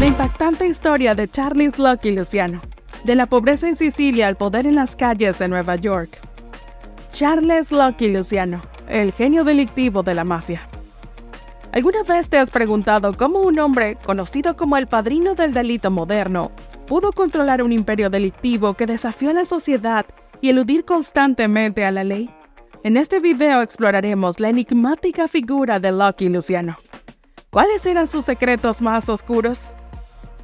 La impactante historia de Charles Lucky Luciano, de la pobreza en Sicilia al poder en las calles de Nueva York. Charles Lucky Luciano, el genio delictivo de la mafia. ¿Alguna vez te has preguntado cómo un hombre, conocido como el padrino del delito moderno, pudo controlar un imperio delictivo que desafió a la sociedad y eludir constantemente a la ley? En este video exploraremos la enigmática figura de Lucky Luciano. ¿Cuáles eran sus secretos más oscuros?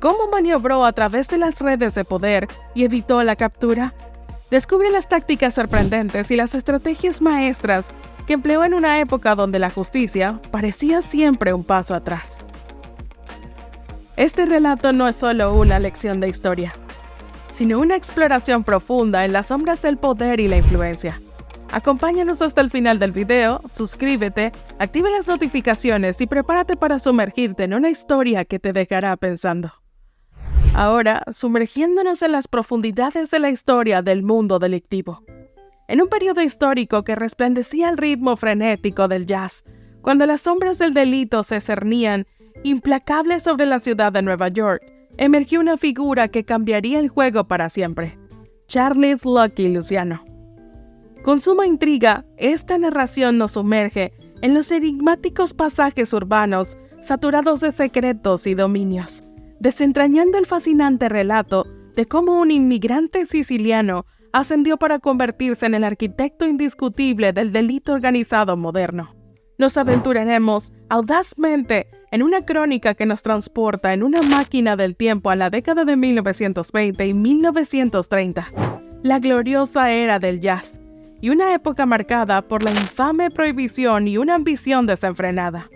¿Cómo maniobró a través de las redes de poder y evitó la captura? Descubre las tácticas sorprendentes y las estrategias maestras que empleó en una época donde la justicia parecía siempre un paso atrás. Este relato no es solo una lección de historia, sino una exploración profunda en las sombras del poder y la influencia. Acompáñanos hasta el final del video, suscríbete, activa las notificaciones y prepárate para sumergirte en una historia que te dejará pensando. Ahora, sumergiéndonos en las profundidades de la historia del mundo delictivo. En un periodo histórico que resplandecía al ritmo frenético del jazz, cuando las sombras del delito se cernían implacables sobre la ciudad de Nueva York, emergió una figura que cambiaría el juego para siempre: Charles Lucky Luciano. Con suma intriga, esta narración nos sumerge en los enigmáticos pasajes urbanos saturados de secretos y dominios, desentrañando el fascinante relato de cómo un inmigrante siciliano ascendió para convertirse en el arquitecto indiscutible del delito organizado moderno. Nos aventuraremos audazmente en una crónica que nos transporta en una máquina del tiempo a la década de 1920 y 1930, la gloriosa era del jazz, y una época marcada por la infame prohibición y una ambición desenfrenada.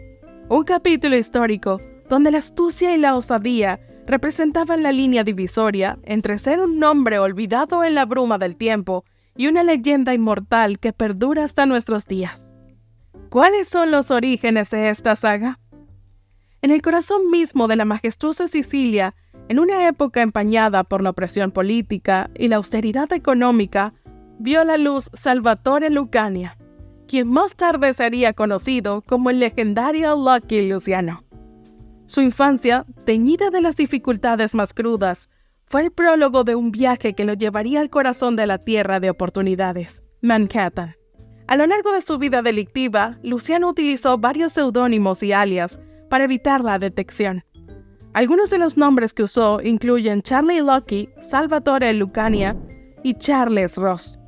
Un capítulo histórico donde la astucia y la osadía representaban la línea divisoria entre ser un nombre olvidado en la bruma del tiempo y una leyenda inmortal que perdura hasta nuestros días. ¿Cuáles son los orígenes de esta saga? En el corazón mismo de la majestuosa Sicilia, en una época empañada por la opresión política y la austeridad económica, vio la luz Salvatore Lucania, quien más tarde sería conocido como el legendario Lucky Luciano. Su infancia, teñida de las dificultades más crudas, fue el prólogo de un viaje que lo llevaría al corazón de la tierra de oportunidades, Manhattan. A lo largo de su vida delictiva, Luciano utilizó varios seudónimos y alias para evitar la detección. Algunos de los nombres que usó incluyen Charlie Lucky, Salvatore Lucania y Charles Ross.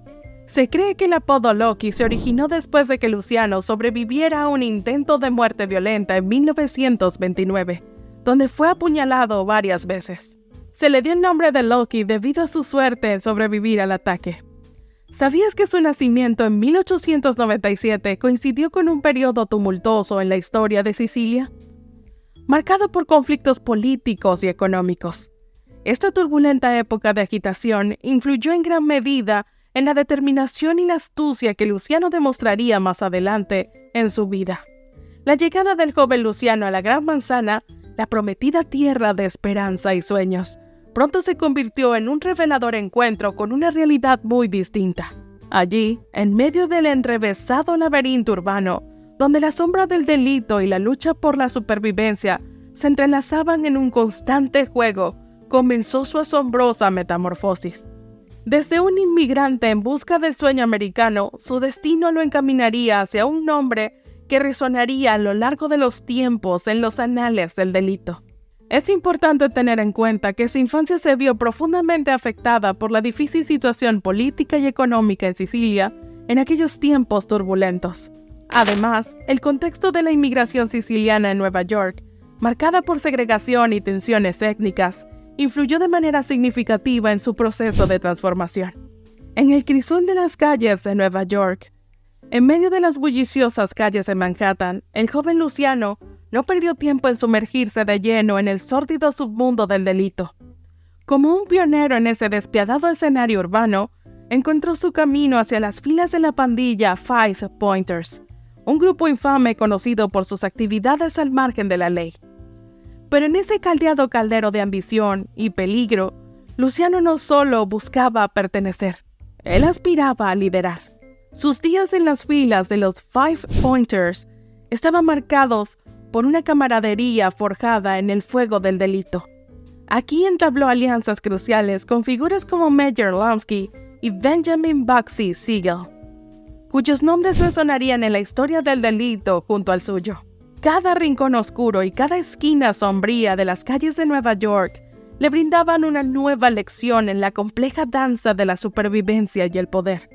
Se cree que el apodo Lucky se originó después de que Luciano sobreviviera a un intento de muerte violenta en 1929, donde fue apuñalado varias veces. Se le dio el nombre de Lucky debido a su suerte en sobrevivir al ataque. ¿Sabías que su nacimiento en 1897 coincidió con un periodo tumultuoso en la historia de Sicilia? Marcado por conflictos políticos y económicos. Esta turbulenta época de agitación influyó en gran medida en la determinación y la astucia que Luciano demostraría más adelante en su vida. La llegada del joven Luciano a la Gran Manzana, la prometida tierra de esperanza y sueños, pronto se convirtió en un revelador encuentro con una realidad muy distinta. Allí, en medio del enrevesado laberinto urbano, donde la sombra del delito y la lucha por la supervivencia se entrelazaban en un constante juego, comenzó su asombrosa metamorfosis. Desde un inmigrante en busca del sueño americano, su destino lo encaminaría hacia un nombre que resonaría a lo largo de los tiempos en los anales del delito. Es importante tener en cuenta que su infancia se vio profundamente afectada por la difícil situación política y económica en Sicilia en aquellos tiempos turbulentos. Además, el contexto de la inmigración siciliana en Nueva York, marcada por segregación y tensiones étnicas, influyó de manera significativa en su proceso de transformación. En el crisol de las calles de Nueva York, en medio de las bulliciosas calles de Manhattan, el joven Luciano no perdió tiempo en sumergirse de lleno en el sórdido submundo del delito. Como un pionero en ese despiadado escenario urbano, encontró su camino hacia las filas de la pandilla Five Pointers, un grupo infame conocido por sus actividades al margen de la ley. Pero en ese caldeado caldero de ambición y peligro, Luciano no solo buscaba pertenecer, él aspiraba a liderar. Sus días en las filas de los Five Pointers estaban marcados por una camaradería forjada en el fuego del delito. Aquí entabló alianzas cruciales con figuras como Meyer Lansky y Benjamin Bugsy Siegel, cuyos nombres resonarían en la historia del delito junto al suyo. Cada rincón oscuro y cada esquina sombría de las calles de Nueva York le brindaban una nueva lección en la compleja danza de la supervivencia y el poder.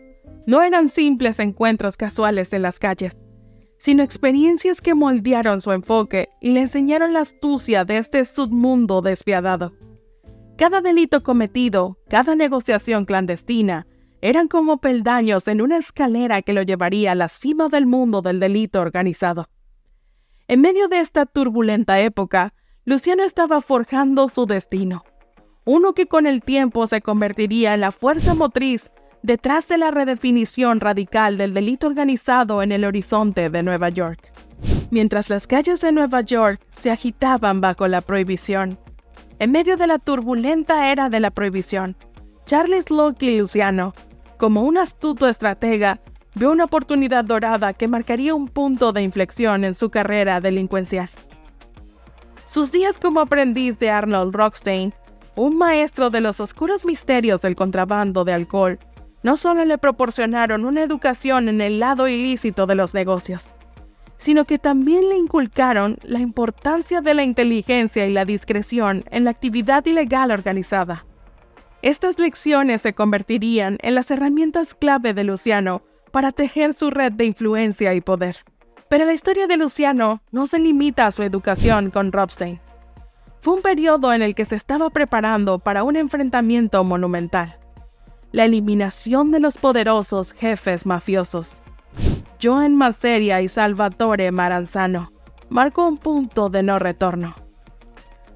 No eran simples encuentros casuales en las calles, sino experiencias que moldearon su enfoque y le enseñaron la astucia de este submundo despiadado. Cada delito cometido, cada negociación clandestina, eran como peldaños en una escalera que lo llevaría a la cima del mundo del delito organizado. En medio de esta turbulenta época, Luciano estaba forjando su destino, uno que con el tiempo se convertiría en la fuerza motriz detrás de la redefinición radical del delito organizado en el horizonte de Nueva York. Mientras las calles de Nueva York se agitaban bajo la prohibición, en medio de la turbulenta era de la prohibición, Charles Lucky Luciano, como un astuto estratega, vio una oportunidad dorada que marcaría un punto de inflexión en su carrera delincuencial. Sus días como aprendiz de Arnold Rothstein, un maestro de los oscuros misterios del contrabando de alcohol, no solo le proporcionaron una educación en el lado ilícito de los negocios, sino que también le inculcaron la importancia de la inteligencia y la discreción en la actividad ilegal organizada. Estas lecciones se convertirían en las herramientas clave de Luciano para tejer su red de influencia y poder. Pero la historia de Luciano no se limita a su educación con Rothstein. Fue un periodo en el que se estaba preparando para un enfrentamiento monumental: la eliminación de los poderosos jefes mafiosos. Joan Masseria y Salvatore Maranzano marcó un punto de no retorno.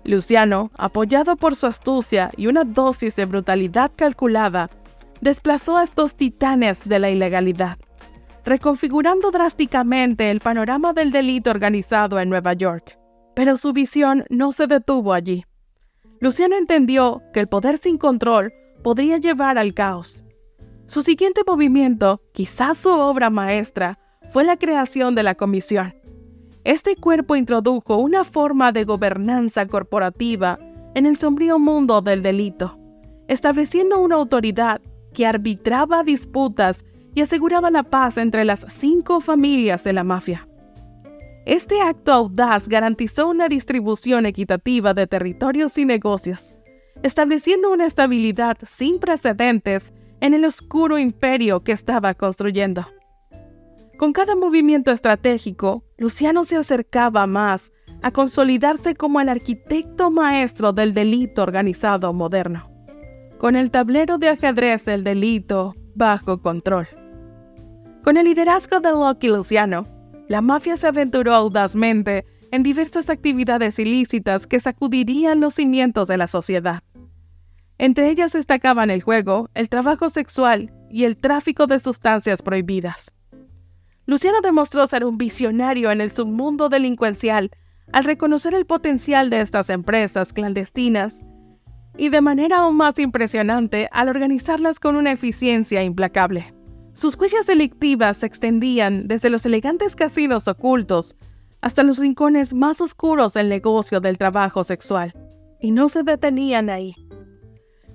Luciano, apoyado por su astucia y una dosis de brutalidad calculada, desplazó a estos titanes de la ilegalidad, reconfigurando drásticamente el panorama del delito organizado en Nueva York. Pero su visión no se detuvo allí. Luciano entendió que el poder sin control podría llevar al caos. Su siguiente movimiento, quizás su obra maestra, fue la creación de la Comisión. Este cuerpo introdujo una forma de gobernanza corporativa en el sombrío mundo del delito, estableciendo una autoridad que arbitraba disputas y aseguraba la paz entre las 5 familias de la mafia. Este acto audaz garantizó una distribución equitativa de territorios y negocios, estableciendo una estabilidad sin precedentes en el oscuro imperio que estaba construyendo. Con cada movimiento estratégico, Luciano se acercaba más a consolidarse como el arquitecto maestro del delito organizado moderno, con el tablero de ajedrez del delito bajo control. Con el liderazgo de Lucky Luciano, la mafia se aventuró audazmente en diversas actividades ilícitas que sacudirían los cimientos de la sociedad. Entre ellas destacaban el juego, el trabajo sexual y el tráfico de sustancias prohibidas. Luciano demostró ser un visionario en el submundo delincuencial al reconocer el potencial de estas empresas clandestinas y, de manera aún más impresionante, al organizarlas con una eficiencia implacable. Sus huellas delictivas se extendían desde los elegantes casinos ocultos hasta los rincones más oscuros del negocio del trabajo sexual, y no se detenían ahí.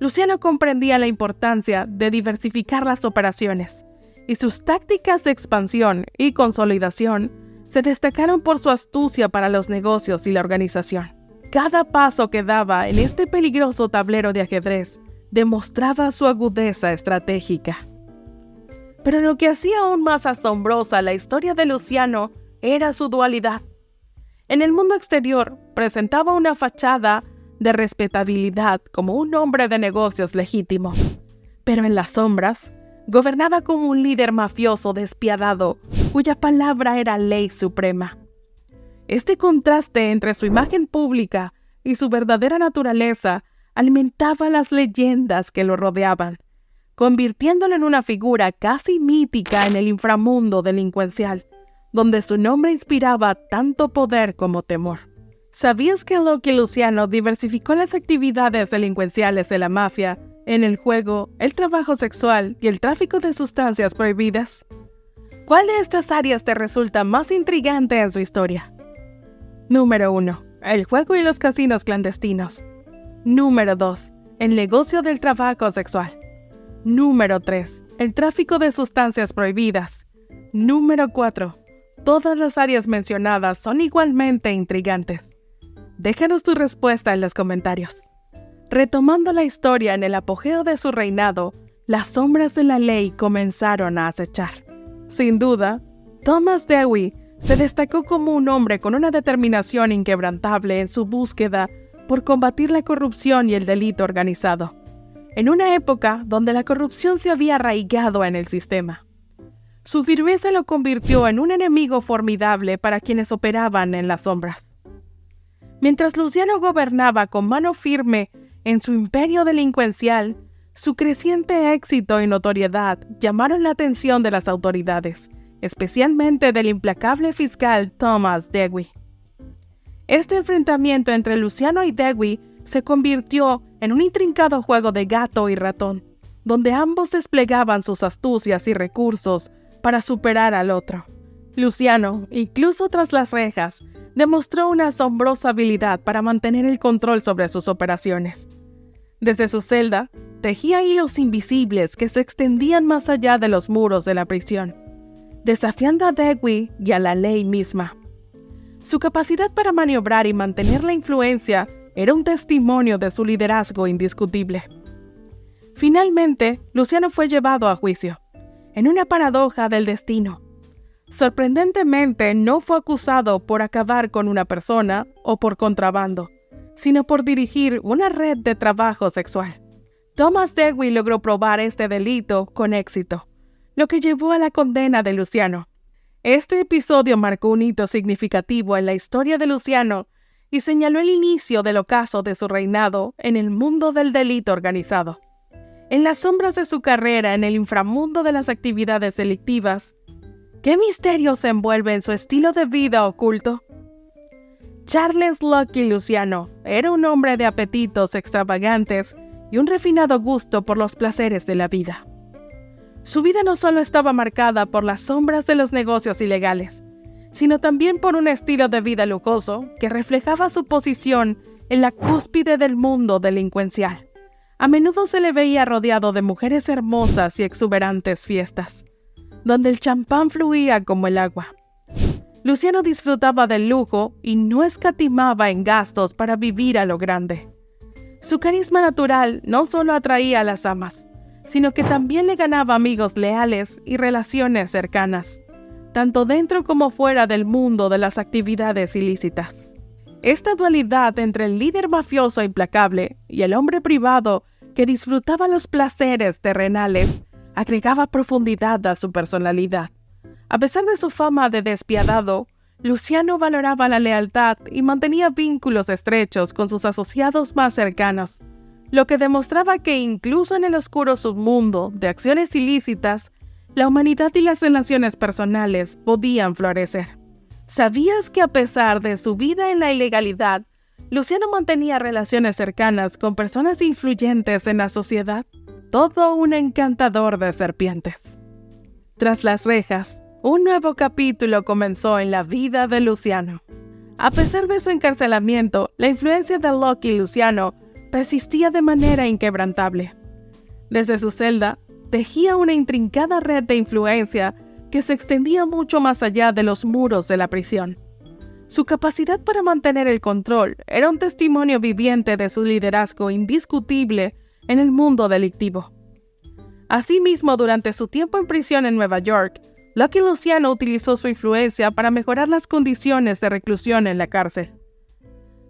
Luciano comprendía la importancia de diversificar las operaciones, y sus tácticas de expansión y consolidación se destacaron por su astucia para los negocios y la organización. Cada paso que daba en este peligroso tablero de ajedrez demostraba su agudeza estratégica. Pero lo que hacía aún más asombrosa la historia de Luciano era su dualidad. En el mundo exterior presentaba una fachada de respetabilidad como un hombre de negocios legítimo, pero en las sombras gobernaba como un líder mafioso despiadado cuya palabra era ley suprema. Este contraste entre su imagen pública y su verdadera naturaleza alimentaba las leyendas que lo rodeaban, convirtiéndolo en una figura casi mítica en el inframundo delincuencial, donde su nombre inspiraba tanto poder como temor. ¿Sabías que Lucky Luciano diversificó las actividades delincuenciales de la mafia en el juego, el trabajo sexual y el tráfico de sustancias prohibidas? ¿Cuál de estas áreas te resulta más intrigante en su historia? Número 1. El juego y los casinos clandestinos. Número 2. El negocio del trabajo sexual. Número 3. El tráfico de sustancias prohibidas. Número 4. Todas las áreas mencionadas son igualmente intrigantes. Déjanos tu respuesta en los comentarios. Retomando la historia, en el apogeo de su reinado, las sombras de la ley comenzaron a acechar. Sin duda, Thomas Dewey se destacó como un hombre con una determinación inquebrantable en su búsqueda por combatir la corrupción y el delito organizado, en una época donde la corrupción se había arraigado en el sistema. Su firmeza lo convirtió en un enemigo formidable para quienes operaban en las sombras. Mientras Luciano gobernaba con mano firme en su imperio delincuencial, su creciente éxito y notoriedad llamaron la atención de las autoridades, especialmente del implacable fiscal Thomas Dewey. Este enfrentamiento entre Luciano y Dewey se convirtió en un intrincado juego de gato y ratón, donde ambos desplegaban sus astucias y recursos para superar al otro. Luciano, incluso tras las rejas, demostró una asombrosa habilidad para mantener el control sobre sus operaciones. Desde su celda, tejía hilos invisibles que se extendían más allá de los muros de la prisión, desafiando a Dewey y a la ley misma. Su capacidad para maniobrar y mantener la influencia era un testimonio de su liderazgo indiscutible. Finalmente, Luciano fue llevado a juicio, en una paradoja del destino. Sorprendentemente, no fue acusado por acabar con una persona o por contrabando, sino por dirigir una red de trabajo sexual. Thomas Dewey logró probar este delito con éxito, lo que llevó a la condena de Luciano. Este episodio marcó un hito significativo en la historia de Luciano y señaló el inicio del ocaso de su reinado en el mundo del delito organizado. En las sombras de su carrera en el inframundo de las actividades delictivas, ¿qué misterio se envuelve en su estilo de vida oculto? Charles Lucky Luciano era un hombre de apetitos extravagantes y un refinado gusto por los placeres de la vida. Su vida no solo estaba marcada por las sombras de los negocios ilegales, sino también por un estilo de vida lujoso que reflejaba su posición en la cúspide del mundo delincuencial. A menudo se le veía rodeado de mujeres hermosas y exuberantes fiestas, donde el champán fluía como el agua. Luciano disfrutaba del lujo y no escatimaba en gastos para vivir a lo grande. Su carisma natural no solo atraía a las damas, sino que también le ganaba amigos leales y relaciones cercanas, tanto dentro como fuera del mundo de las actividades ilícitas. Esta dualidad entre el líder mafioso implacable y el hombre privado que disfrutaba los placeres terrenales agregaba profundidad a su personalidad. A pesar de su fama de despiadado, Luciano valoraba la lealtad y mantenía vínculos estrechos con sus asociados más cercanos, lo que demostraba que incluso en el oscuro submundo de acciones ilícitas, la humanidad y las relaciones personales podían florecer. ¿Sabías que a pesar de su vida en la ilegalidad, Luciano mantenía relaciones cercanas con personas influyentes en la sociedad? Todo un encantador de serpientes. Tras las rejas, un nuevo capítulo comenzó en la vida de Luciano. A pesar de su encarcelamiento, la influencia de Lucky Luciano persistía de manera inquebrantable. Desde su celda, tejía una intrincada red de influencia que se extendía mucho más allá de los muros de la prisión. Su capacidad para mantener el control era un testimonio viviente de su liderazgo indiscutible en el mundo delictivo. Asimismo, durante su tiempo en prisión en Nueva York, Lucky Luciano utilizó su influencia para mejorar las condiciones de reclusión en la cárcel.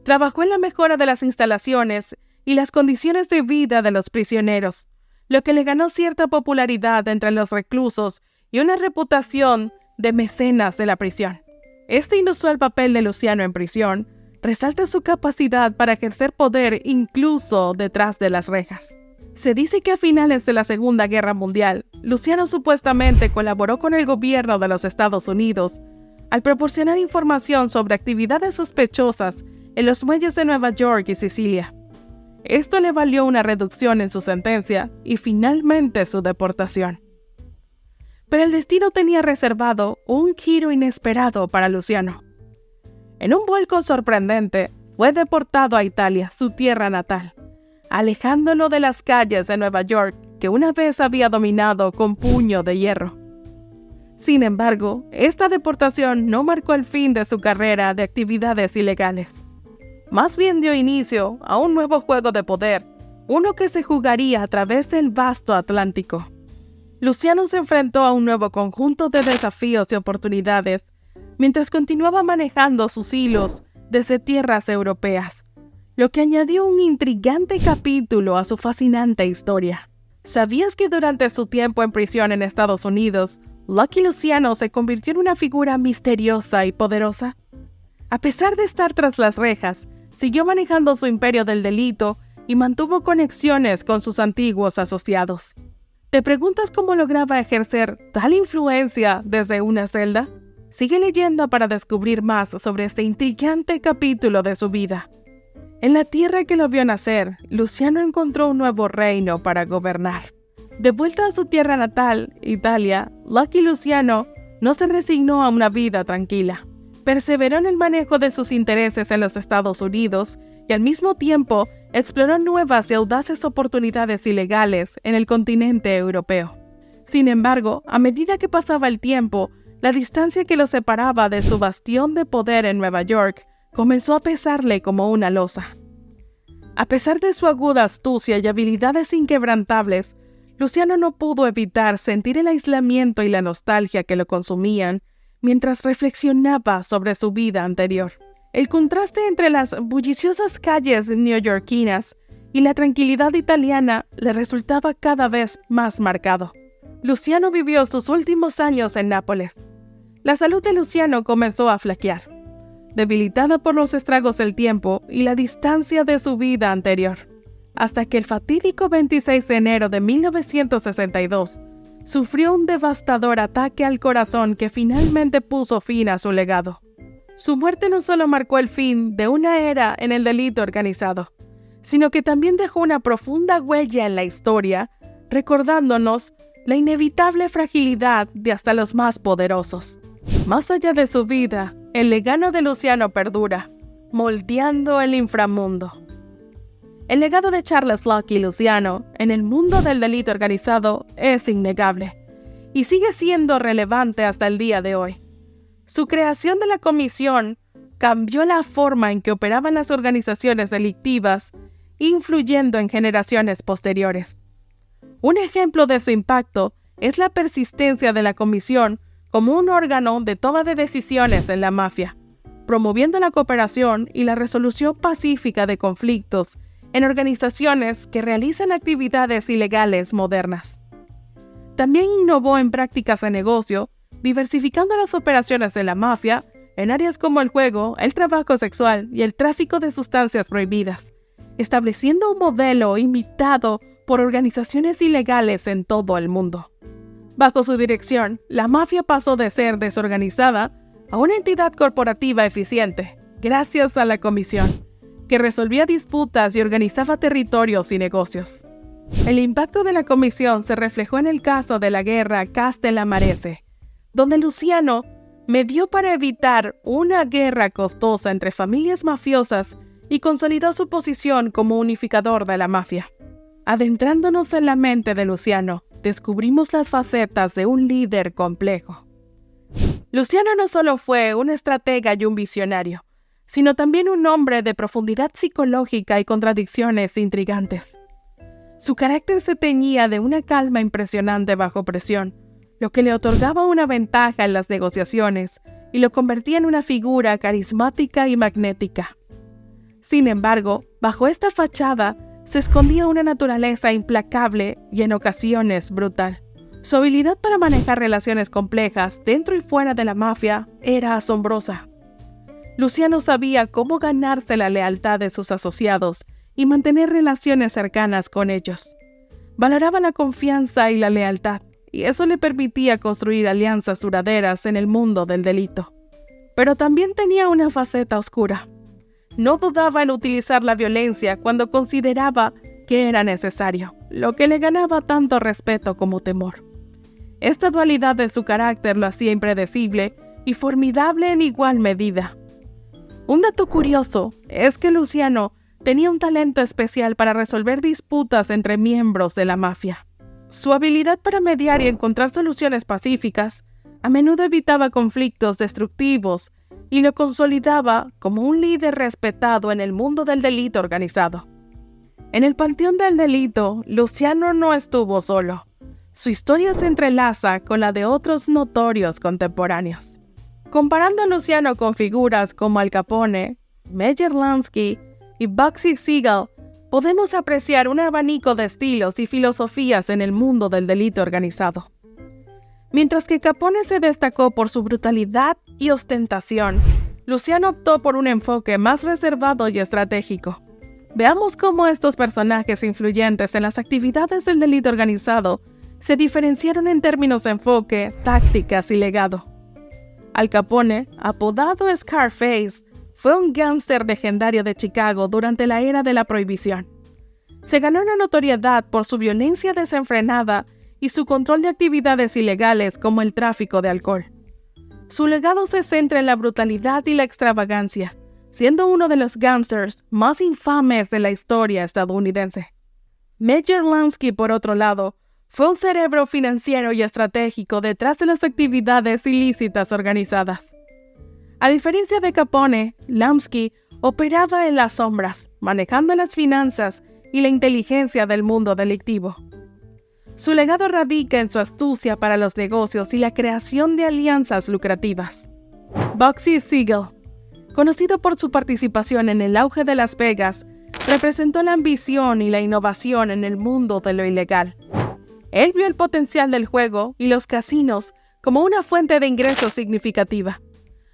Trabajó en la mejora de las instalaciones y las condiciones de vida de los prisioneros, lo que le ganó cierta popularidad entre los reclusos y una reputación de mecenas de la prisión. Este inusual papel de Luciano en prisión resalta su capacidad para ejercer poder incluso detrás de las rejas. Se dice que a finales de la Segunda Guerra Mundial, Luciano supuestamente colaboró con el gobierno de los Estados Unidos al proporcionar información sobre actividades sospechosas en los muelles de Nueva York y Sicilia. Esto le valió una reducción en su sentencia y finalmente su deportación. Pero el destino tenía reservado un giro inesperado para Luciano. En un vuelco sorprendente, fue deportado a Italia, su tierra natal, alejándolo de las calles de Nueva York que una vez había dominado con puño de hierro. Sin embargo, esta deportación no marcó el fin de su carrera de actividades ilegales. Más bien dio inicio a un nuevo juego de poder, uno que se jugaría a través del vasto Atlántico. Luciano se enfrentó a un nuevo conjunto de desafíos y oportunidades, mientras continuaba manejando sus hilos desde tierras europeas, lo que añadió un intrigante capítulo a su fascinante historia. ¿Sabías que durante su tiempo en prisión en Estados Unidos, Lucky Luciano se convirtió en una figura misteriosa y poderosa? A pesar de estar tras las rejas, siguió manejando su imperio del delito y mantuvo conexiones con sus antiguos asociados. ¿Te preguntas cómo lograba ejercer tal influencia desde una celda? Sigue leyendo para descubrir más sobre este intrigante capítulo de su vida. En la tierra que lo vio nacer, Luciano encontró un nuevo reino para gobernar. De vuelta a su tierra natal, Italia, Lucky Luciano no se resignó a una vida tranquila. Perseveró en el manejo de sus intereses en los Estados Unidos y al mismo tiempo exploró nuevas y audaces oportunidades ilegales en el continente europeo. Sin embargo, a medida que pasaba el tiempo, la distancia que lo separaba de su bastión de poder en Nueva York comenzó a pesarle como una losa. A pesar de su aguda astucia y habilidades inquebrantables, Luciano no pudo evitar sentir el aislamiento y la nostalgia que lo consumían mientras reflexionaba sobre su vida anterior. El contraste entre las bulliciosas calles neoyorquinas y la tranquilidad italiana le resultaba cada vez más marcado. Luciano vivió sus últimos años en Nápoles. La salud de Luciano comenzó a flaquear, debilitada por los estragos del tiempo y la distancia de su vida anterior, hasta que el fatídico 26 de enero de 1962 sufrió un devastador ataque al corazón que finalmente puso fin a su legado. Su muerte no solo marcó el fin de una era en el delito organizado, sino que también dejó una profunda huella en la historia, recordándonos la inevitable fragilidad de hasta los más poderosos. Más allá de su vida, el legado de Luciano perdura, moldeando el inframundo. El legado de Charles Lucky Luciano en el mundo del delito organizado es innegable y sigue siendo relevante hasta el día de hoy. Su creación de la comisión cambió la forma en que operaban las organizaciones delictivas, influyendo en generaciones posteriores. Un ejemplo de su impacto es la persistencia de la comisión como un órgano de toma de decisiones en la mafia, promoviendo la cooperación y la resolución pacífica de conflictos en organizaciones que realizan actividades ilegales modernas. También innovó en prácticas de negocio, diversificando las operaciones de la mafia en áreas como el juego, el trabajo sexual y el tráfico de sustancias prohibidas, estableciendo un modelo imitado por organizaciones ilegales en todo el mundo. Bajo su dirección, la mafia pasó de ser desorganizada a una entidad corporativa eficiente, gracias a la comisión, que resolvía disputas y organizaba territorios y negocios. El impacto de la comisión se reflejó en el caso de la guerra Castellamarese, donde Luciano medió para evitar una guerra costosa entre familias mafiosas y consolidó su posición como unificador de la mafia. Adentrándonos en la mente de Luciano, descubrimos las facetas de un líder complejo. Luciano no solo fue un estratega y un visionario, sino también un hombre de profundidad psicológica y contradicciones intrigantes. Su carácter se teñía de una calma impresionante bajo presión, lo que le otorgaba una ventaja en las negociaciones y lo convertía en una figura carismática y magnética. Sin embargo, bajo esta fachada se escondía una naturaleza implacable y en ocasiones brutal. Su habilidad para manejar relaciones complejas dentro y fuera de la mafia era asombrosa. Luciano sabía cómo ganarse la lealtad de sus asociados y mantener relaciones cercanas con ellos. Valoraba la confianza y la lealtad, y eso le permitía construir alianzas duraderas en el mundo del delito. Pero también tenía una faceta oscura. No dudaba en utilizar la violencia cuando consideraba que era necesario, lo que le ganaba tanto respeto como temor. Esta dualidad de su carácter lo hacía impredecible y formidable en igual medida. Un dato curioso es que Luciano tenía un talento especial para resolver disputas entre miembros de la mafia. Su habilidad para mediar y encontrar soluciones pacíficas a menudo evitaba conflictos destructivos y lo consolidaba como un líder respetado en el mundo del delito organizado. En el panteón del delito, Luciano no estuvo solo. Su historia se entrelaza con la de otros notorios contemporáneos. Comparando a Luciano con figuras como Al Capone, Meyer Lansky y Bugsy Siegel, podemos apreciar un abanico de estilos y filosofías en el mundo del delito organizado. Mientras que Capone se destacó por su brutalidad y ostentación, Luciano optó por un enfoque más reservado y estratégico. Veamos cómo estos personajes influyentes en las actividades del delito organizado se diferenciaron en términos de enfoque, tácticas y legado. Al Capone, apodado Scarface, fue un gángster legendario de Chicago durante la era de la Prohibición. Se ganó una notoriedad por su violencia desenfrenada y su control de actividades ilegales como el tráfico de alcohol. Su legado se centra en la brutalidad y la extravagancia, siendo uno de los gángsters más infames de la historia estadounidense. Meyer Lansky, por otro lado, fue un cerebro financiero y estratégico detrás de las actividades ilícitas organizadas. A diferencia de Capone, Lansky operaba en las sombras, manejando las finanzas y la inteligencia del mundo delictivo. Su legado radica en su astucia para los negocios y la creación de alianzas lucrativas. Bugsy Siegel, conocido por su participación en el auge de Las Vegas, representó la ambición y la innovación en el mundo de lo ilegal. Él vio el potencial del juego y los casinos como una fuente de ingresos significativa.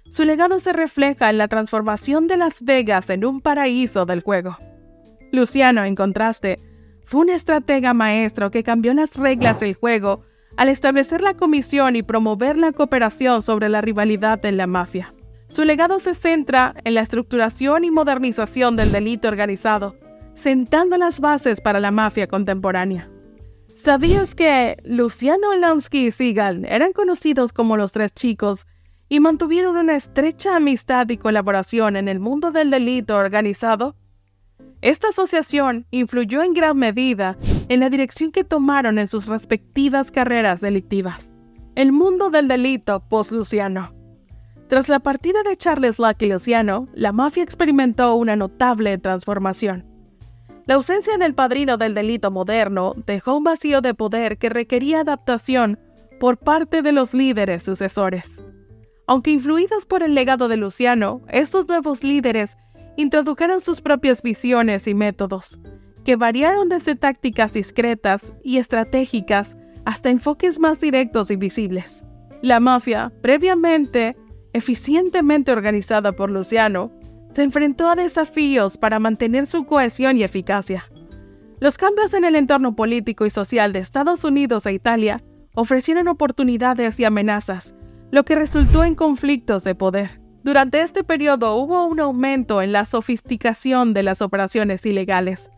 Su legado se refleja en la transformación de Las Vegas en un paraíso del juego. Luciano, en contraste, fue un estratega maestro que cambió las reglas del juego al establecer la comisión y promover la cooperación sobre la rivalidad en la mafia. Su legado se centra en la estructuración y modernización del delito organizado, sentando las bases para la mafia contemporánea. ¿Sabías que Luciano, Lansky y Siegel eran conocidos como los Tres Chicos y mantuvieron una estrecha amistad y colaboración en el mundo del delito organizado? Esta asociación influyó en gran medida en la dirección que tomaron en sus respectivas carreras delictivas. El mundo del delito post-Luciano. Tras la partida de Charles Lucky Luciano, la mafia experimentó una notable transformación. La ausencia del padrino del delito moderno dejó un vacío de poder que requería adaptación por parte de los líderes sucesores. Aunque influidos por el legado de Luciano, estos nuevos líderes introdujeron sus propias visiones y métodos, que variaron desde tácticas discretas y estratégicas hasta enfoques más directos y visibles. La mafia, previamente eficientemente organizada por Luciano, se enfrentó a desafíos para mantener su cohesión y eficacia. Los cambios en el entorno político y social de Estados Unidos e Italia ofrecieron oportunidades y amenazas, lo que resultó en conflictos de poder. Durante este periodo hubo un aumento en la sofisticación de las operaciones ilegales,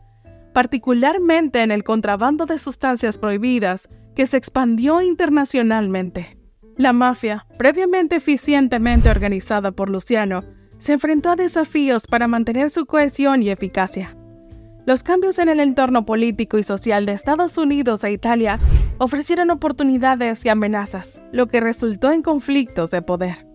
particularmente en el contrabando de sustancias prohibidas, que se expandió internacionalmente. La mafia, previamente eficientemente organizada por Luciano, se enfrentó a desafíos para mantener su cohesión y eficacia. Los cambios en el entorno político y social de Estados Unidos e Italia ofrecieron oportunidades y amenazas, lo que resultó en conflictos de poder.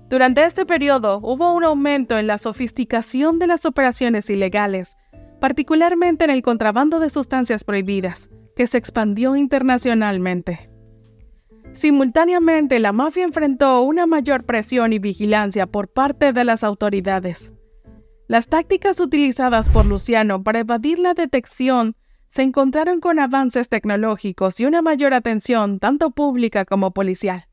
Durante este periodo hubo un aumento en la sofisticación de las operaciones ilegales, particularmente en el contrabando de sustancias prohibidas, que se expandió internacionalmente. Simultáneamente, la mafia enfrentó una mayor presión y vigilancia por parte de las autoridades. Las tácticas utilizadas por Luciano para evadir la detección se encontraron con avances tecnológicos y una mayor atención tanto pública como policial.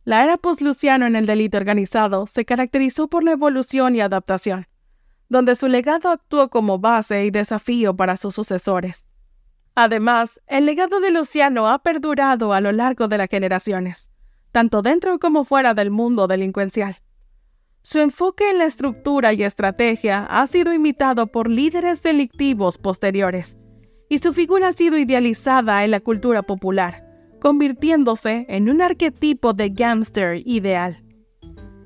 La era post-Luciano en el delito organizado se caracterizó por la evolución y adaptación, donde su legado actuó como base y desafío para sus sucesores. Además, el legado de Luciano ha perdurado a lo largo de las generaciones, tanto dentro como fuera del mundo delincuencial. Su enfoque en la estructura y estrategia ha sido imitado por líderes delictivos posteriores, y su figura ha sido idealizada en la cultura popular, convirtiéndose en un arquetipo de gángster ideal.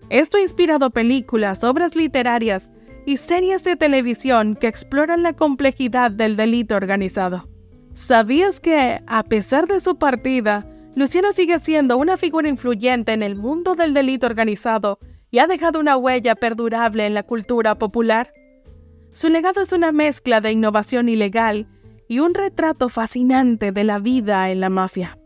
Esto ha inspirado películas, obras literarias y series de televisión que exploran la complejidad del delito organizado. ¿Sabías que, a pesar de su partida, Luciano sigue siendo una figura influyente en el mundo del delito organizado y ha dejado una huella perdurable en la cultura popular? Su legado es una mezcla de innovación ilegal y un retrato fascinante de la vida en la mafia.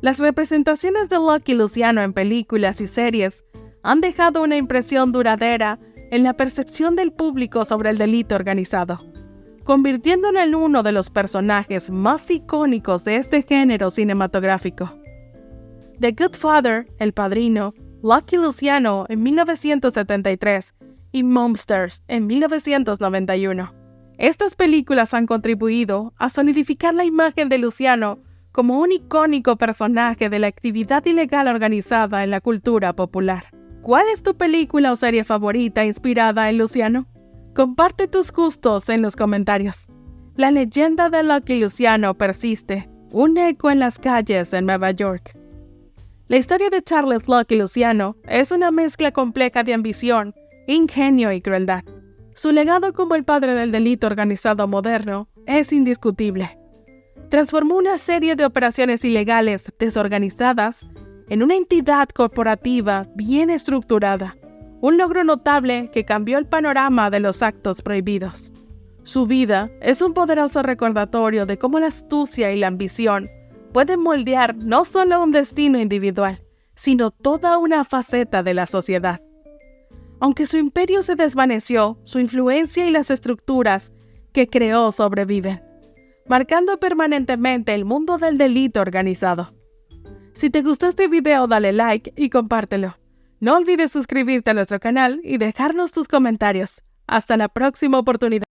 Las representaciones de Lucky Luciano en películas y series han dejado una impresión duradera en la percepción del público sobre el delito organizado, convirtiéndolo en uno de los personajes más icónicos de este género cinematográfico. The Good Father, El Padrino, Lucky Luciano en 1973 y Monsters en 1991. Estas películas han contribuido a solidificar la imagen de Luciano como un icónico personaje de la actividad ilegal organizada en la cultura popular. ¿Cuál es tu película o serie favorita inspirada en Luciano? Comparte tus gustos en los comentarios. La leyenda de Lucky Luciano persiste, un eco en las calles de Nueva York. La historia de Charles Lucky Luciano es una mezcla compleja de ambición, ingenio y crueldad. Su legado como el padre del delito organizado moderno es indiscutible. Transformó una serie de operaciones ilegales desorganizadas en una entidad corporativa bien estructurada, un logro notable que cambió el panorama de los actos prohibidos. Su vida es un poderoso recordatorio de cómo la astucia y la ambición pueden moldear no solo un destino individual, sino toda una faceta de la sociedad. Aunque su imperio se desvaneció, su influencia y las estructuras que creó sobreviven, marcando permanentemente el mundo del delito organizado. Si te gustó este video, dale like y compártelo. No olvides suscribirte a nuestro canal y dejarnos tus comentarios. Hasta la próxima oportunidad.